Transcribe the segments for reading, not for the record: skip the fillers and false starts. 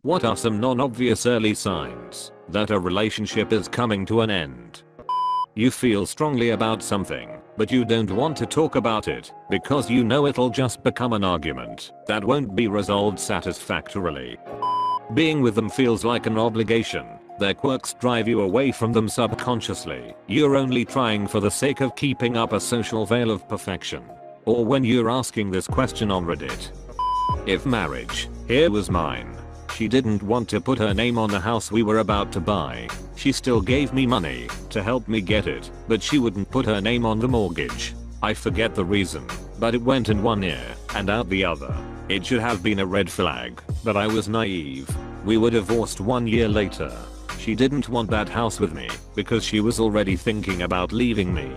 What are some non-obvious early signs that a relationship is coming to an end? You feel strongly about something, but you don't want to talk about it because you know it'll just become an argument that won't be resolved satisfactorily. Being with them feels like an obligation. Their quirks drive you away from them subconsciously. You're only trying for the sake of keeping up a social veil of perfection. Or when you're asking this question on Reddit. If marriage, here was mine. She didn't want to put her name on the house we were about to buy. She still gave me money to help me get it, but she wouldn't put her name on the mortgage. I forget the reason, but it went in one ear and out the other. It should have been a red flag, but I was naive. We were divorced 1 year later. She didn't want that house with me because she was already thinking about leaving me.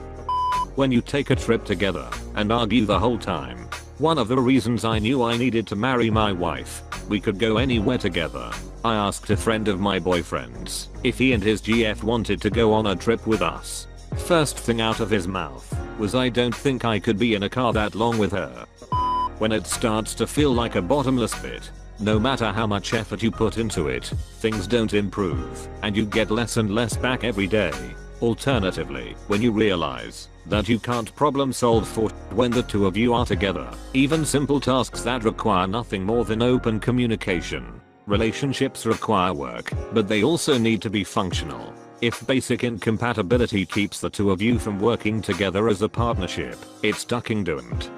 When you take a trip together and argue the whole time. One of the reasons I knew I needed to marry my wife. We could go anywhere together. I asked a friend of my boyfriend's if he and his GF wanted to go on a trip with us. First thing out of his mouth was, I don't think I could be in a car that long with her. When it starts to feel like a bottomless pit, no matter how much effort you put into it, things don't improve and you get less and less back every day. Alternatively, when you realize that you can't problem solve for when the two of you are together, even simple tasks that require nothing more than open communication. Relationships require work, but they also need to be functional. If basic incompatibility keeps the two of you from working together as a partnership, it's ducking doomed.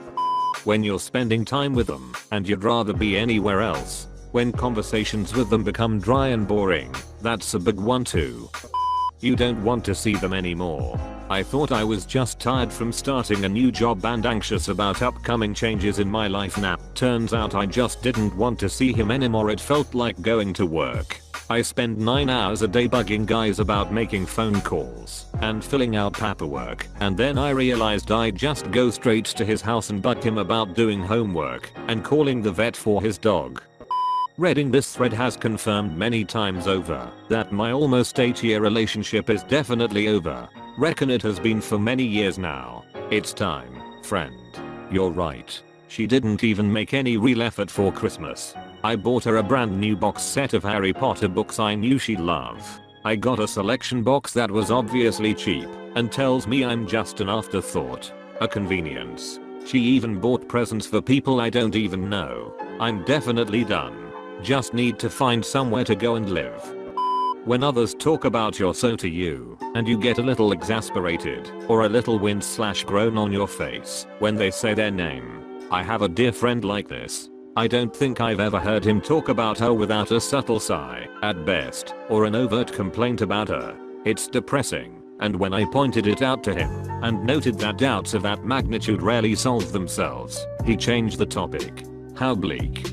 When you're spending time with them and you'd rather be anywhere else, when conversations with them become dry and boring, that's a big one too. You don't want to see them anymore. I thought I was just tired from starting a new job and anxious about upcoming changes in my life now. Turns out I just didn't want to see him anymore. It felt like going to work. I spend 9 hours a day bugging guys about making phone calls and filling out paperwork, and then I realized I'd just go straight to his house and bug him about doing homework and calling the vet for his dog. Reading this thread has confirmed many times over that my almost 8-year relationship is definitely over. Reckon it has been for many years now. It's time, friend. You're right. She didn't even make any real effort for Christmas. I bought her a brand new box set of Harry Potter books I knew she'd love. I got a selection box that was obviously cheap and tells me I'm just an afterthought. A convenience. She even bought presents for people I don't even know. I'm definitely done. Just need to find somewhere to go and live. When others talk about your so to you, and you get a little exasperated, or a little wince/groan on your face when they say their name. I have a dear friend like this. I don't think I've ever heard him talk about her without a subtle sigh, at best, or an overt complaint about her. It's depressing, and when I pointed it out to him, and noted that doubts of that magnitude rarely solve themselves, he changed the topic. How bleak.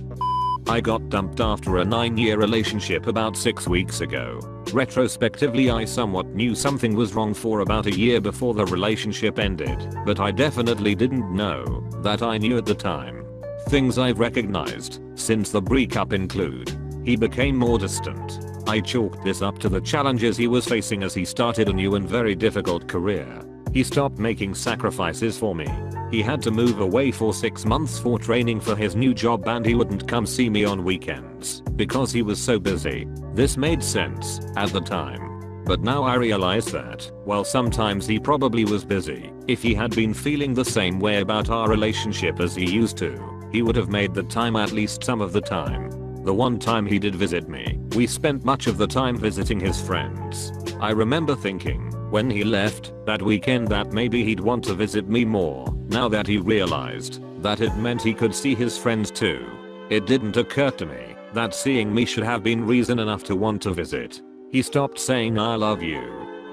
I got dumped after a 9-year relationship about 6 weeks ago. Retrospectively, I somewhat knew something was wrong for about a year before the relationship ended, but I definitely didn't know that I knew at the time. Things I've recognized since the breakup include: he became more distant. I chalked this up to the challenges he was facing as he started a new and very difficult career. He stopped making sacrifices for me. He had to move away for 6 months for training for his new job, and he wouldn't come see me on weekends because he was so busy. This made sense at the time. But now I realize that, while sometimes he probably was busy, if he had been feeling the same way about our relationship as he used to, he would have made the time at least some of the time. The one time he did visit me, we spent much of the time visiting his friends. I remember thinking, when he left that weekend, that maybe he'd want to visit me more, now that he realized that it meant he could see his friends too. It didn't occur to me that seeing me should have been reason enough to want to visit. He stopped saying I love you.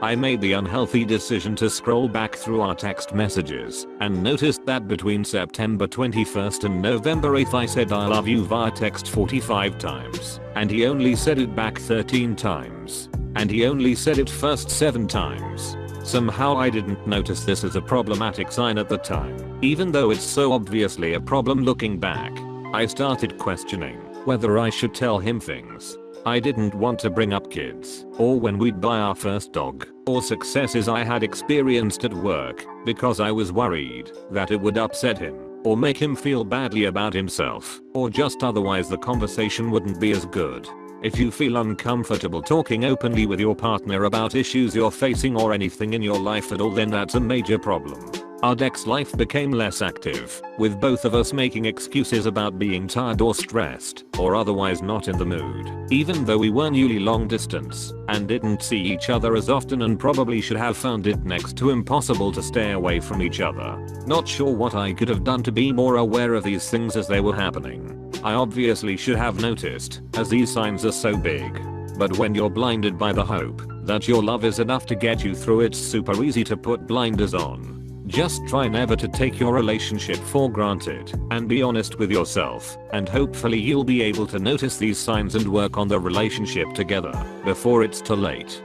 I made the unhealthy decision to scroll back through our text messages and noticed that between September 21st and November 8th I said I love you via text 45 times, and he only said it back 13 times. And he only said it first 7 times. Somehow I didn't notice this as a problematic sign at the time, even though it's so obviously a problem looking back. I started questioning whether I should tell him things. I didn't want to bring up kids, or when we'd buy our first dog, or successes I had experienced at work, because I was worried that it would upset him, or make him feel badly about himself, or just otherwise the conversation wouldn't be as good. If you feel uncomfortable talking openly with your partner about issues you're facing or anything in your life at all, then that's a major problem. Our ex life became less active, with both of us making excuses about being tired or stressed, or otherwise not in the mood, even though we were newly long distance, and didn't see each other as often and probably should have found it next to impossible to stay away from each other. Not sure what I could have done to be more aware of these things as they were happening. I obviously should have noticed, as these signs are so big. But when you're blinded by the hope that your love is enough to get you through, it's super easy to put blinders on. Just try never to take your relationship for granted and be honest with yourself, and hopefully you'll be able to notice these signs and work on the relationship together before it's too late.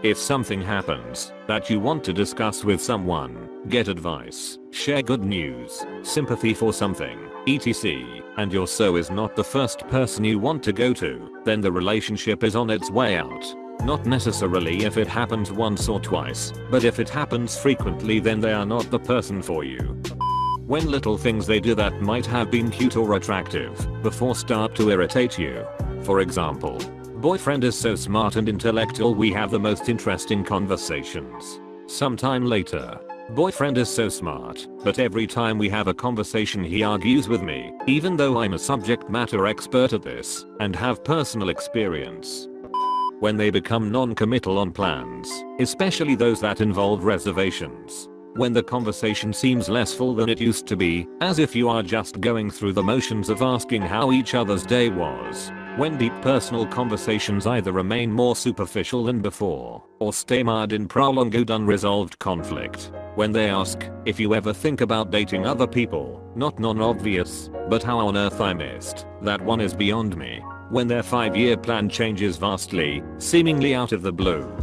If something happens that you want to discuss with someone, get advice, share good news, sympathy for something, etc., and your so is not the first person you want to go to, then the relationship is on its way out. Not necessarily if it happens once or twice, but if it happens frequently, then they are not the person for you. When little things they do that might have been cute or attractive before start to irritate you. For example, boyfriend is so smart and intellectual, we have the most interesting conversations. Sometime later, boyfriend is so smart, but every time we have a conversation he argues with me, even though I'm a subject matter expert at this and have personal experience. When they become non-committal on plans, especially those that involve reservations. When the conversation seems less full than it used to be, as if you are just going through the motions of asking how each other's day was. When deep personal conversations either remain more superficial than before, or stay mired in prolonged unresolved conflict. When they ask if you ever think about dating other people, not non-obvious, but how on earth I missed that one is beyond me. When their 5-year plan changes vastly, seemingly out of the blue.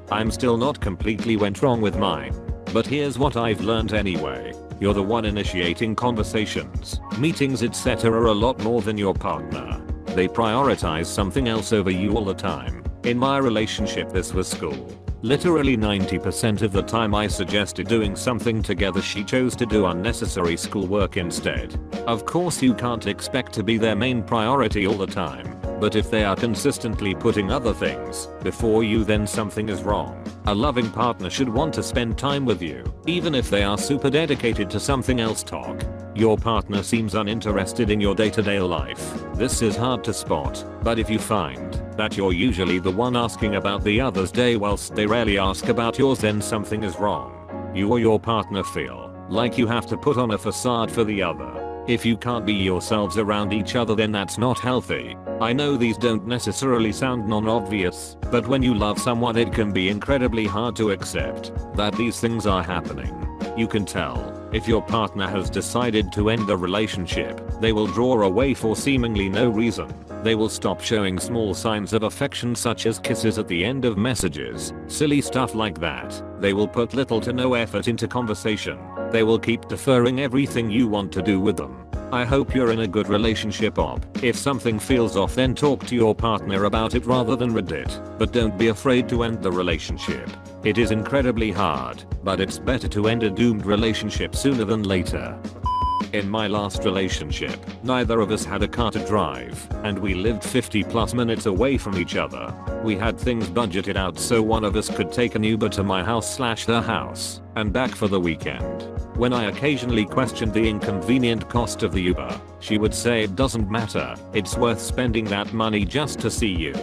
I'm still not completely went wrong with mine, but here's what I've learned anyway. You're the one initiating conversations, meetings, etc. a lot more than your partner. They prioritize something else over you all the time. In my relationship this was school. Literally 90% of the time I suggested doing something together, she chose to do unnecessary schoolwork instead. Of course you can't expect to be their main priority all the time, but if they are consistently putting other things before you, then something is wrong. A loving partner should want to spend time with you, even if they are super dedicated to something else. Talk. Your partner seems uninterested in your day-to-day life. This is hard to spot, but if you find that you're usually the one asking about the other's day whilst they rarely ask about yours, then something is wrong. You or your partner feel like you have to put on a facade for the other. If you can't be yourselves around each other, then that's not healthy. I know these don't necessarily sound non-obvious, but when you love someone it can be incredibly hard to accept that these things are happening. You can tell if your partner has decided to end the relationship. They will draw away for seemingly no reason. They will stop showing small signs of affection such as kisses at the end of messages, silly stuff like that. They will put little to no effort into conversation. They will keep deferring everything you want to do with them. I hope you're in a good relationship. If something feels off, then talk to your partner about it rather than Reddit. But don't be afraid to end the relationship. It is incredibly hard, but it's better to end a doomed relationship sooner than later. In my last relationship, neither of us had a car to drive, and we lived 50+ minutes away from each other. We had things budgeted out so one of us could take an Uber to my house/her house, and back for the weekend. When I occasionally questioned the inconvenient cost of the Uber, she would say it doesn't matter, it's worth spending that money just to see you.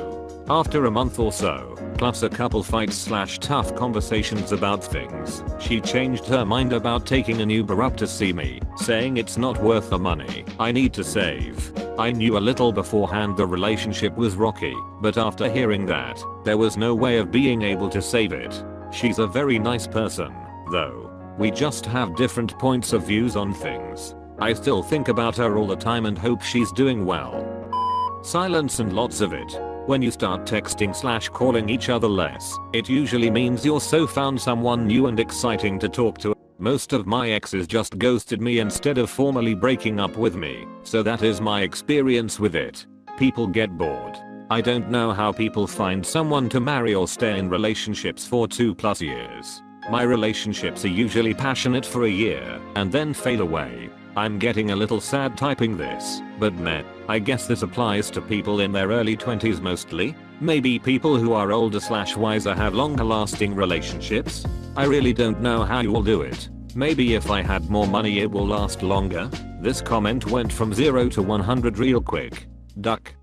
After a month or so, plus a couple fights/tough conversations about things, she changed her mind about taking an Uber up to see me, saying it's not worth the money I need to save. I knew a little beforehand the relationship was rocky, but after hearing that, there was no way of being able to save it. She's a very nice person, though. We just have different points of views on things. I still think about her all the time and hope she's doing well. Silence and lots of it. When you start texting/calling each other less, it usually means you're so found someone new and exciting to talk to. Most of my exes just ghosted me instead of formally breaking up with me, so that is my experience with it. People get bored. I don't know how people find someone to marry or stay in relationships for 2+ years. My relationships are usually passionate for a year and then fade away. I'm getting a little sad typing this, but meh, I guess this applies to people in their early 20s mostly. Maybe people who are older/wiser have longer lasting relationships. I really don't know how you will do it. Maybe if I had more money it will last longer. This comment went from 0 to 100 real quick. Duck.